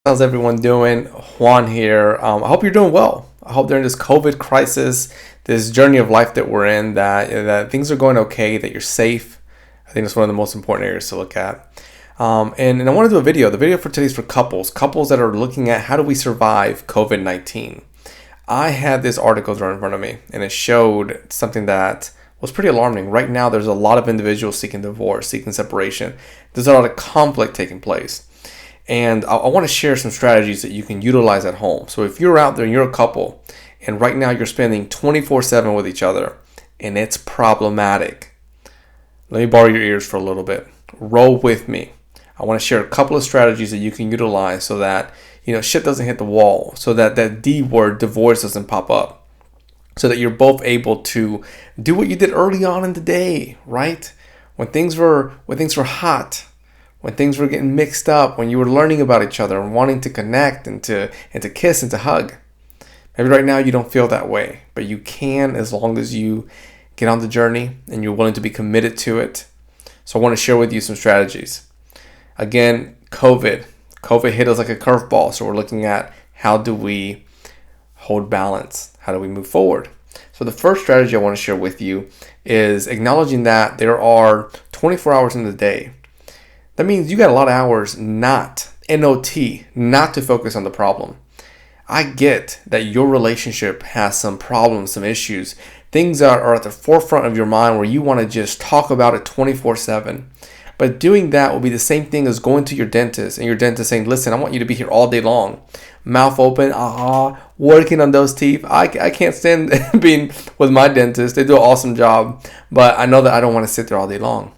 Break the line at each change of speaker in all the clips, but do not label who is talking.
How's everyone doing? Juan here. I hope you're doing well. I hope during this COVID crisis, this journey of life that we're in, that things are going okay, that you're safe. I think that's one of the most important areas to look at. And I want to do a video. The video for today is for couples that are looking at how do we survive COVID-19. I had this article thrown in front of me, and it showed something that was pretty alarming. Right now, there's a lot of individuals seeking divorce, seeking separation. There's a lot of conflict taking place. And I want to share some strategies that you can utilize at home. So if you're out there and you're a couple, and right now you're spending 24/7 with each other, and it's problematic, let me borrow your ears for a little bit. Roll with me. I want to share a couple of strategies that you can utilize so that shit doesn't hit the wall, so that that D word, divorce, doesn't pop up, so that you're both able to do what you did early on in the day, right? When things were hot, when things were getting mixed up, when you were learning about each other and wanting to connect and to kiss and to hug. Maybe right now you don't feel that way, but you can as long as you get on the journey and you're willing to be committed to it. So I want to share with you some strategies. Again, COVID hit us like a curveball. So we're looking at how do we hold balance? How do we move forward? So the first strategy I want to share with you is acknowledging that there are 24 hours in the day. That means you got a lot of hours not to focus on the problem. I get that your relationship has some problems, some issues, things that are at the forefront of your mind where you want to just talk about it 24/7. But doing that will be the same thing as going to your dentist and your dentist saying, listen, I want you to be here all day long. Mouth open, working on those teeth. I can't stand being with my dentist. They do an awesome job, but I know that I don't want to sit there all day long.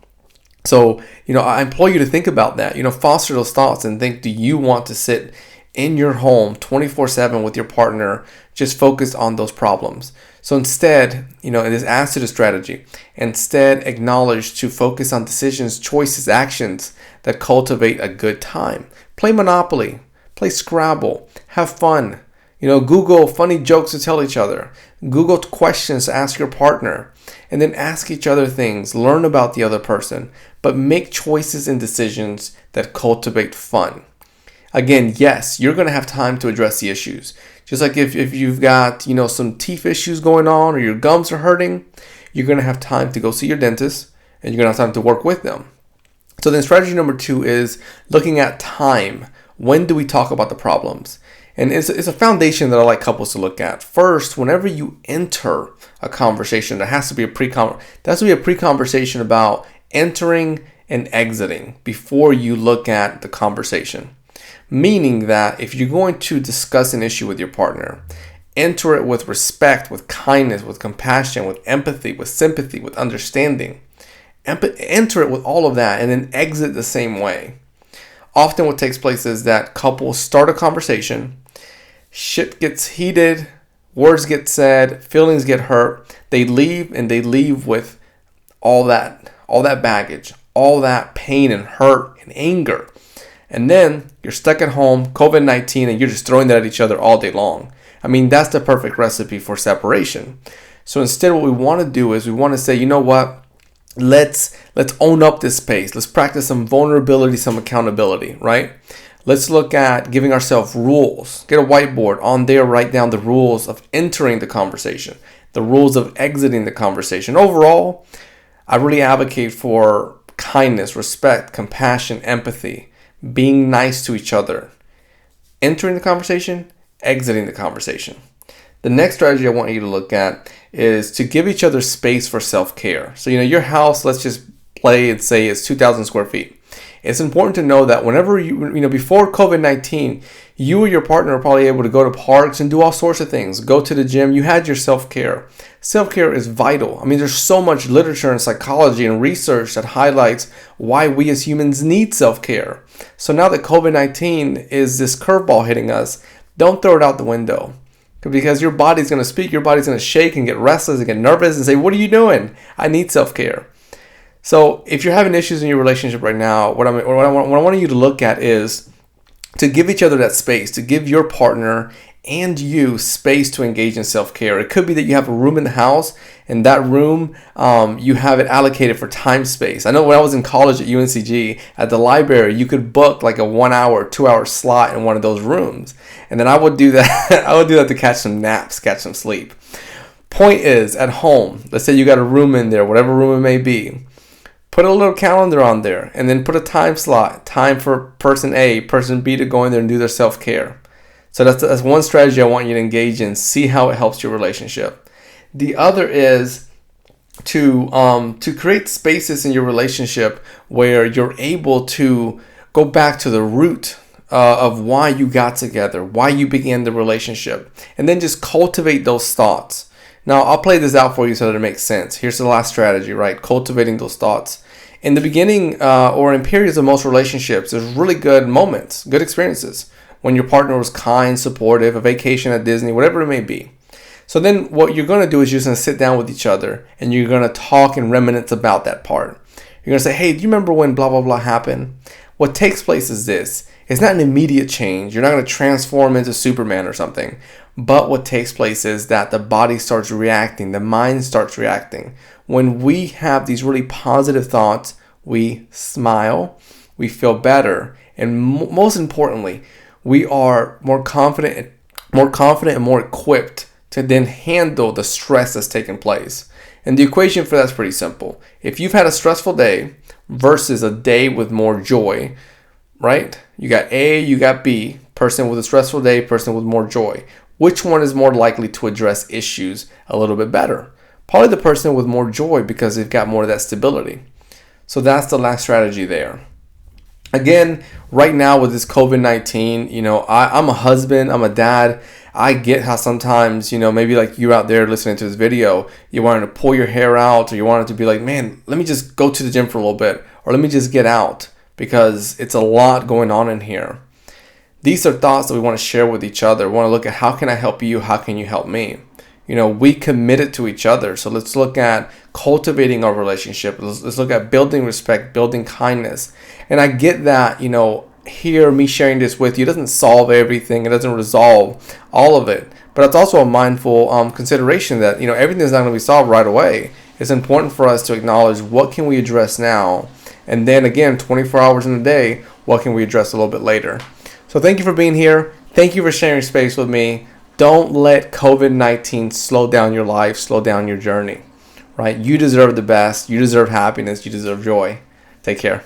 So, I implore you to think about that. Foster those thoughts and think, do you want to sit in your home 24/7 with your partner, just focused on those problems? So instead, it is answer the strategy. Instead, acknowledge to focus on decisions, choices, actions that cultivate a good time. Play Monopoly, play Scrabble, have fun. Google funny jokes to tell each other. Google questions to ask your partner. And then ask each other things. Learn about the other person. But make choices and decisions that cultivate fun. Again, yes, you're going to have time to address the issues. Just like if you've got, some teeth issues going on or your gums are hurting, you're going to have time to go see your dentist and you're going to have time to work with them. So then strategy number 2 is looking at time. When do we talk about the problems? And it's a foundation that I like couples to look at. First, whenever you enter a conversation, there has to be a pre-conversation about entering and exiting before you look at the conversation. Meaning that if you're going to discuss an issue with your partner, enter it with respect, with kindness, with compassion, with empathy, with sympathy, with understanding. Enter it with all of that and then exit the same way. Often what takes place is that couples start a conversation, shit gets heated, words get said, feelings get hurt. They leave with all that baggage, all that pain and hurt and anger. And then you're stuck at home, COVID-19, and you're just throwing that at each other all day long. I mean, that's the perfect recipe for separation. So instead, what we want to do is we want to say, you know what? Let's own up this space. Let's practice some vulnerability, some accountability, right? Let's look at giving ourselves rules. Get a whiteboard on there, write down the rules of entering the conversation, the rules of exiting the conversation. Overall, I really advocate for kindness, respect, compassion, empathy, being nice to each other, entering the conversation, exiting the conversation. The next strategy I want you to look at is to give each other space for self-care. So, your house, let's just play and say it's 2,000 square feet. It's important to know that whenever before COVID-19, you or your partner are probably able to go to parks and do all sorts of things. Go to the gym. You had your self-care. Self-care is vital. I mean, there's so much literature and psychology and research that highlights why we as humans need self-care. So now that COVID-19 is this curveball hitting us, don't throw it out the window. Because your body's going to speak. Your body's going to shake and get restless and get nervous and say, what are you doing? I need self-care. So if you're having issues in your relationship right now, what I want you to look at is to give each other that space, to give your partner and you space to engage in self-care. It could be that you have a room in the house, and that room, you have it allocated for time space. I know when I was in college at UNCG, at the library, you could book like a 1 hour, 2 hour slot in one of those rooms. And then I would do that. I would do that to catch some naps, catch some sleep. Point is, at home, let's say you got a room in there, whatever room it may be, put a little calendar on there, and then put a time slot, time for person A, person B to go in there and do their self-care. So that's one strategy I want you to engage in. See how it helps your relationship. The other is to create spaces in your relationship where you're able to go back to the root of why you got together, why you began the relationship, and then just cultivate those thoughts. Now, I'll play this out for you so that it makes sense. Here's the last strategy, right? Cultivating those thoughts. In the beginning or in periods of most relationships, there's really good moments, good experiences when your partner was kind, supportive, a vacation at Disney, whatever it may be. So then what you're going to do is you're going to sit down with each other and you're going to talk and reminisce about that part. You're going to say, hey, do you remember when blah, blah, blah happened? What takes place is this. It's not an immediate change. You're not going to transform into Superman or something. But what takes place is that the body starts reacting. The mind starts reacting. When we have these really positive thoughts, we smile, we feel better, and most importantly, we are more confident and more equipped to then handle the stress that's taking place. And the equation for that's pretty simple. If you've had a stressful day versus a day with more joy, right? You got A, you got B, person with a stressful day, person with more joy. Which one is more likely to address issues a little bit better? Probably the person with more joy because they've got more of that stability. So that's the last strategy there. Again, right now with this COVID-19, I'm a husband, I'm a dad. I get how sometimes, maybe like you out there listening to this video, you wanted to pull your hair out, or you wanted to be like, man, let me just go to the gym for a little bit, or let me just get out because it's a lot going on in here. These are thoughts that we want to share with each other. We want to look at how can I help you? How can you help me? We committed to each other. So let's look at cultivating our relationship. Let's look at building respect, building kindness. And I get that, here, me sharing this with you doesn't solve everything. It doesn't resolve all of it. But it's also a mindful consideration that, everything's not going to be solved right away. It's important for us to acknowledge what can we address now. And then again, 24 hours in a day, what can we address a little bit later? So thank you for being here. Thank you for sharing space with me. Don't let COVID-19 slow down your life, slow down your journey, right? You deserve the best. You deserve happiness. You deserve joy. Take care.